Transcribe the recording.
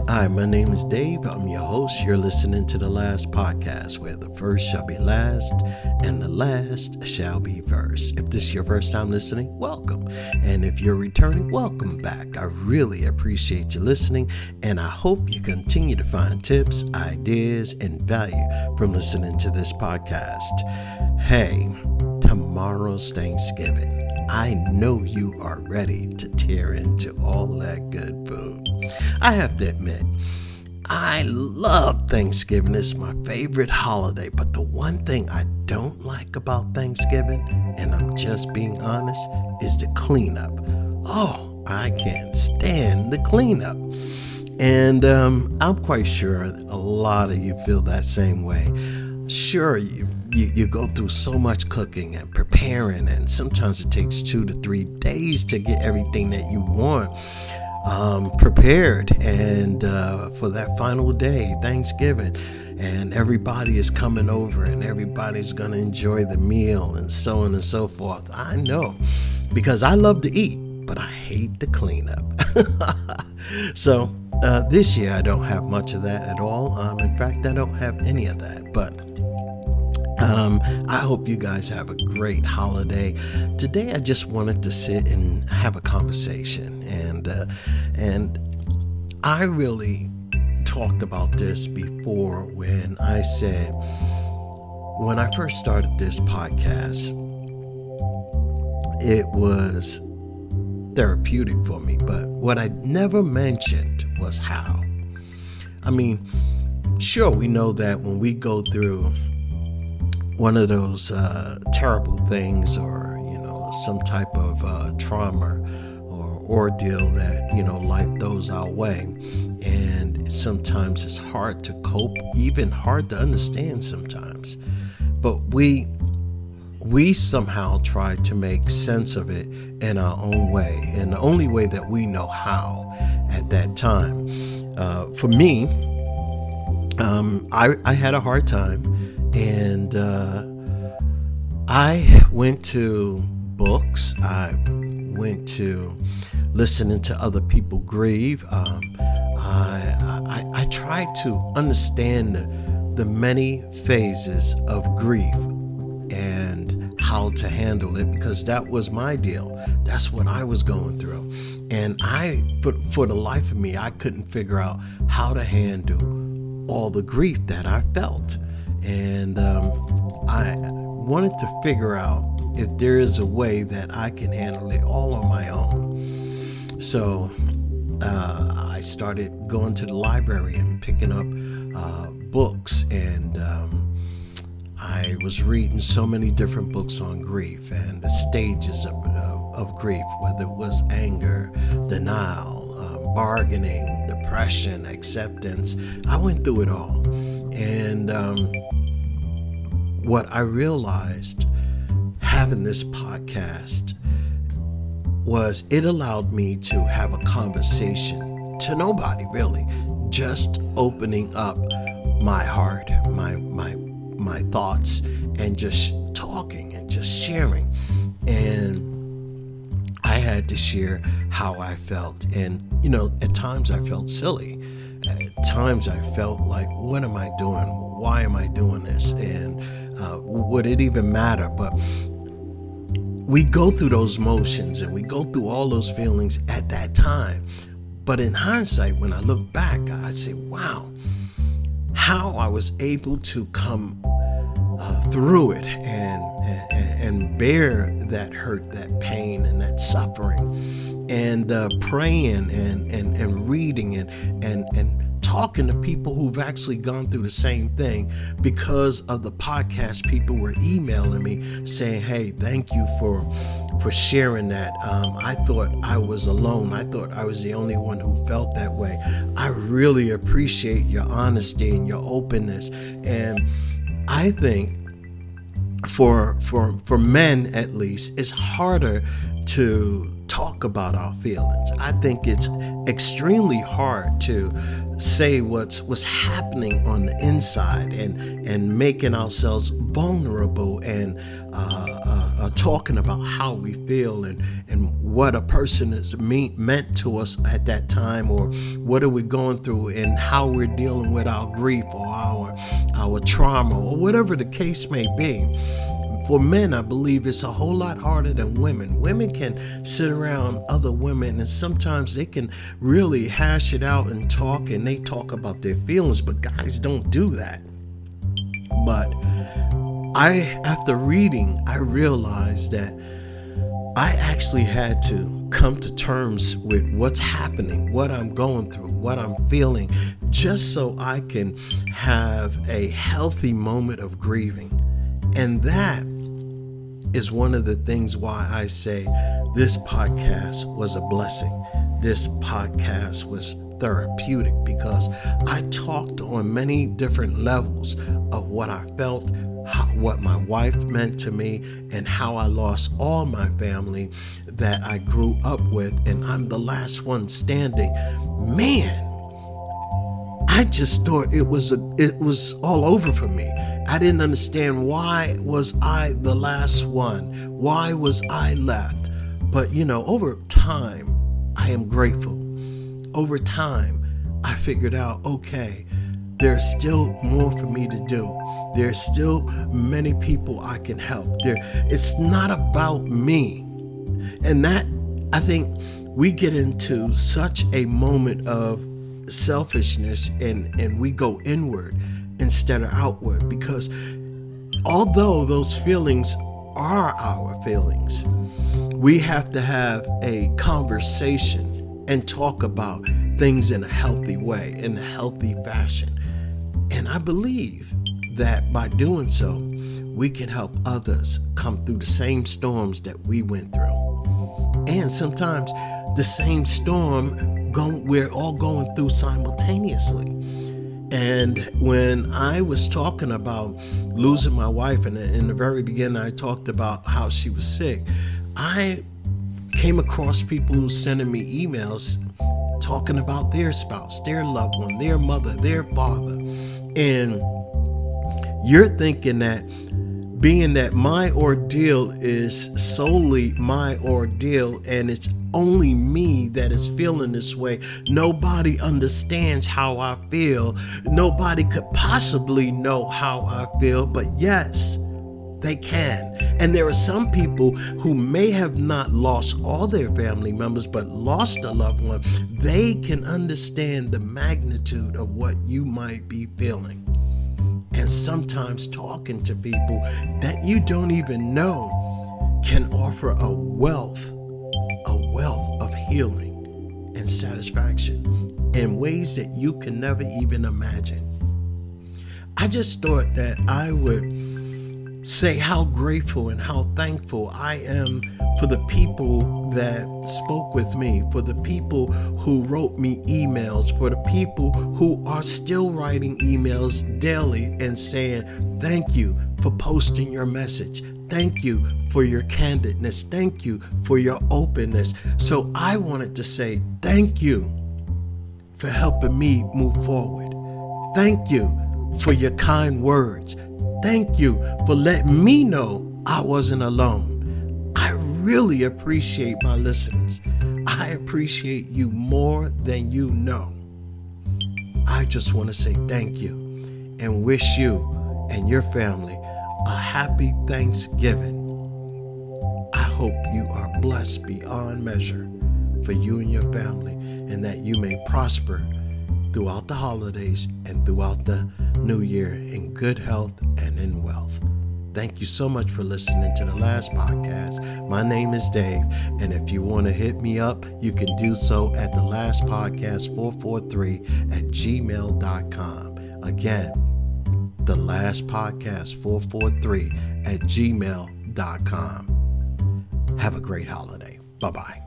Hi, my name is Dave. I'm your host. You're listening to The Last Podcast, where the first shall be last and the last shall be first. If this is your first time listening, welcome. And if you're returning, welcome back. I really appreciate you listening, and I hope you continue to find tips, ideas, and value from listening to this podcast. Hey, tomorrow's Thanksgiving. I know you are ready to tear into all that good food. I have to admit, I love Thanksgiving. It's my favorite holiday, but the one thing I don't like about Thanksgiving, and I'm just being honest, is the cleanup. Oh, I can't stand the cleanup. And I'm quite sure a lot of you feel that same way. Sure, you go through so much cooking and preparing, and sometimes it takes 2 to 3 days to get everything that you want prepared, and for that final day, Thanksgiving, and everybody is coming over and everybody's gonna enjoy the meal and so on and so forth. I know, because I love to eat, but I hate the cleanup. So this year I don't have much of that at all. In fact, I don't have any of that, but I hope you guys have a great holiday. Today I just wanted to sit and have a conversation, and I really talked about this before when I said, when I first started this podcast, it was therapeutic for me, but what I never mentioned was how. I mean, sure, we know that when we go through one of those terrible things, or some type of trauma or ordeal that life throws our way, and sometimes it's hard to cope, even hard to understand sometimes, but we somehow try to make sense of it in our own way, and the only way that we know how at that time. For me, I had a hard time. And I went to books. I went to listening to other people grieve. I tried to understand the many phases of grief and how to handle it, because that was my deal. That's what I was going through. And for the life of me, I couldn't figure out how to handle all the grief that I felt. And I wanted to figure out if there is a way that I can handle it all on my own. So I started going to the library and picking up books, and I was reading so many different books on grief and the stages of grief, whether it was anger, denial, bargaining, depression, acceptance. I went through it all. And what I realized having this podcast was it allowed me to have a conversation to nobody, really, just opening up my heart, my thoughts, and just talking and just sharing. And I had to share how I felt, and at times I felt silly. At times I felt like, what am I doing? Why am I doing this? And would it even matter? But we go through those motions and we go through all those feelings at that time. But in hindsight, when I look back, I say, wow, how I was able to come through it and bear that hurt, that pain, and that suffering, and praying and reading and talking to people who've actually gone through the same thing. Because of the podcast, people were emailing me saying, hey, thank you for sharing that. I thought I was alone. I thought I was the only one who felt that way. I really appreciate your honesty and your openness. And I think for men, at least, it's harder to talk about our feelings. I think it's extremely hard to say what's happening on the inside and making ourselves vulnerable and talking about how we feel and what a person is meant to us at that time, or what are we going through and how we're dealing with our grief or our trauma or whatever the case may be. For men, I believe it's a whole lot harder than women. Women can sit around other women and sometimes they can really hash it out and talk, and they talk about their feelings, but guys don't do that. But after reading, I realized that I actually had to come to terms with what's happening, what I'm going through, what I'm feeling, just so I can have a healthy moment of grieving. And that is one of the things why I say this podcast was a blessing. This podcast was therapeutic, because I talked on many different levels of what I felt, what my wife meant to me, and how I lost all my family that I grew up with, and I'm the last one standing. Man, I just thought it was all over for me. I didn't understand, why was I the last one? Why was I left? But over time, I am grateful. Over time, I figured out, okay, there's still more for me to do. There's still many people I can help. It's not about me. And that, I think, we get into such a moment of selfishness and we go inward instead of outward, because although those feelings are our feelings, we have to have a conversation and talk about things in a healthy way, in a healthy fashion. And I believe that by doing so, we can help others come through the same storms that we went through. And sometimes the same storm we're all going through simultaneously. And when I was talking about losing my wife, and in the very beginning I talked about how she was sick, I came across people sending me emails talking about their spouse, their loved one, their mother, their father. And you're thinking that being that my ordeal is solely my ordeal and it's only me that is feeling this way, nobody understands how I feel. Nobody could possibly know how I feel, but yes, they can. And there are some people who may have not lost all their family members, but lost a loved one. They can understand the magnitude of what you might be feeling. And sometimes talking to people that you don't even know can offer a wealth of healing and satisfaction in ways that you can never even imagine. I just thought that I would say how grateful and how thankful I am for the people that spoke with me, for the people who wrote me emails, for the people who are still writing emails daily and saying, thank you for posting your message. Thank you for your candidness. Thank you for your openness. So I wanted to say thank you for helping me move forward. Thank you for your kind words. Thank you for letting me know I wasn't alone. I really appreciate my listeners. I appreciate you more than you know. I just want to say thank you and wish you and your family a happy Thanksgiving. I hope you are blessed beyond measure for you and your family, and that you may prosper throughout the holidays and throughout the new year in good health and in wealth. Thank you so much for listening to the last podcast. My name is Dave, and if you want to hit me up, you can do so at thelastpodcast443@gmail.com. Again, thelastpodcast443@gmail.com. Have a great holiday. Bye-bye.